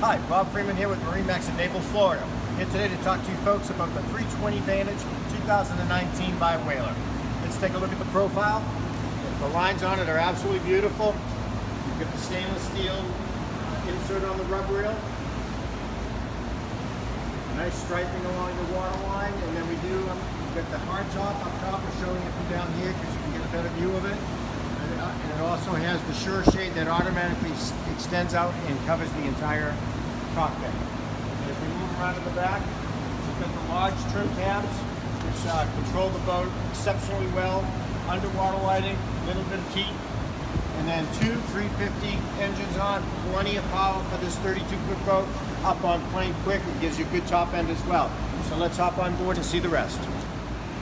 Hi, Bob Freeman here with MarineMax in Naples, Florida. Here today to talk to you folks about the 320 Vantage 2019 by Whaler. Let's take a look at the profile. The lines on it are absolutely beautiful. You've got the stainless steel insert on the rub reel. Nice striping along the waterline, and then we've got the hard top up top. We're showing it from down here because you can get a better view of it. And it also has the sure shade that automatically extends out and covers the entire cockpit. As we move around in the back, we've got the large trim tabs, which control the boat exceptionally well. Underwater lighting, a little bit of heat, and then two 350 engines on, plenty of power for this 32-foot boat. Up on plane quick, it gives you a good top end as well. So let's hop on board and see the rest.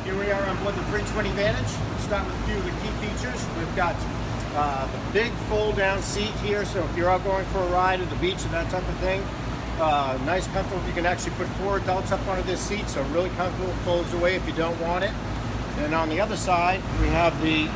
Here we are on board the 320 Vantage. Let's start with a few of the key features. We've got the big fold-down seat here, so if you're out going for a ride at the beach and that type of thing, nice, comfortable. You can actually put 4 adults up onto this seat, so really comfortable. Folds away if you don't want it. And on the other side, we have the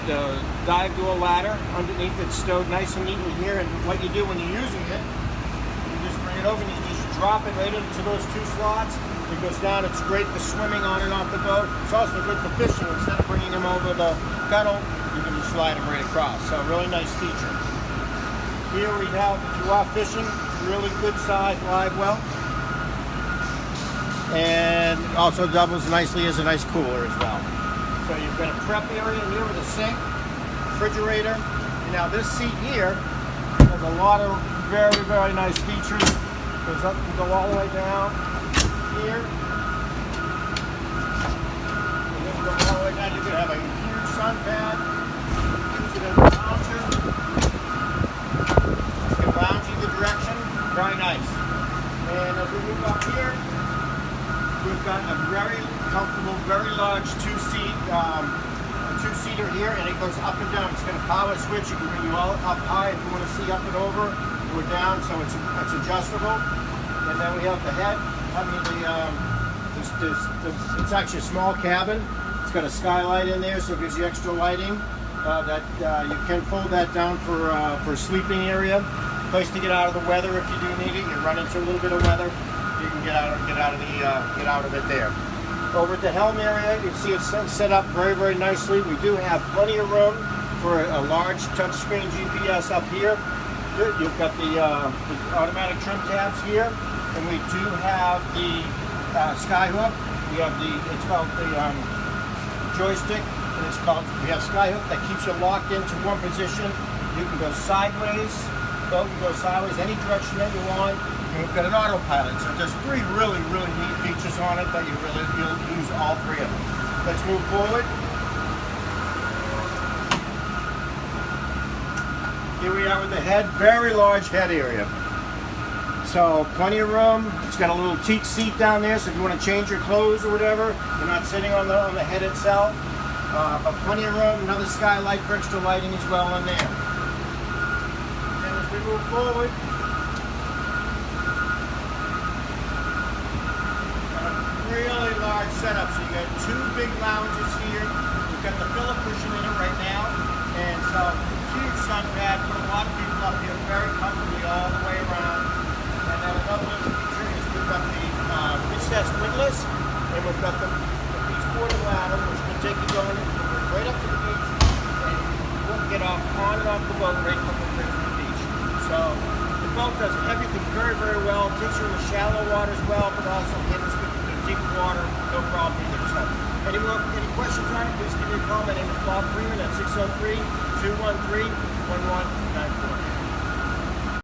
dive door ladder underneath. It's stowed nice and neatly here. And what you do when you're using it, you just bring it over and you just drop it right into those 2 slots. It goes down. It's great for swimming on and off the boat. It's also good for fishing. Instead of bringing them over the gunnel, you can just slide them right across. So really nice feature. Here we have, if you are fishing, really good size live well. And also doubles nicely as a nice cooler as well. So you've got a prep area here with a sink, refrigerator. And now this seat here has a lot of very, very nice features. Goes up and go all the way down here. And then go all the way down. You can have a huge sun pad. Use it as a lounger. You can lounge either direction. Very nice. And as we move up here, we've got a very comfortable, very large two-seater here, and it goes up and down. It's got a power switch. You can bring you all up high if you want to see up and over, or down, so it's adjustable. And then we have the head. It's actually a small cabin. It's got a skylight in there, so it gives you extra lighting. You can fold that down for a sleeping area. Place to get out of the weather if you do need it. You run into a little bit of weather, you can get out of it there. Over at the helm area, you can see it's set up very, very nicely. We do have plenty of room for a large touchscreen GPS up here. You've got the automatic trim tabs here, and we do have the skyhook. We have it's called the joystick, and we have skyhook that keeps you locked into one position. You can go sideways, boat can go sideways any direction that you want. We've got an autopilot, so there's 3 really, really neat features on it that you'll use all 3 of them. Let's move forward. Here we are with the head, very large head area. So plenty of room. It's got a little teak seat down there, so if you want to change your clothes or whatever, you're not sitting on the head itself. But plenty of room. Another skylight for extra lighting as well in there. And as we move forward, really large setup. So you got 2 big lounges here. You've got the pillow cushion in it right now, and so huge sun pad. Put a lot of people up here very comfortably all the way around. And then another little feature is we've got the recessed wingless, and we've got the beach boarding ladder, which can take you going right up to the beach, and you can get off on and off the boat right from the beach. So the boat does everything very, very well. It takes you in the shallow water as well, but also hits the deep water, no problem either. So, any questions on it, please give me a call. My name is Bob Freeman at 603-213-1194.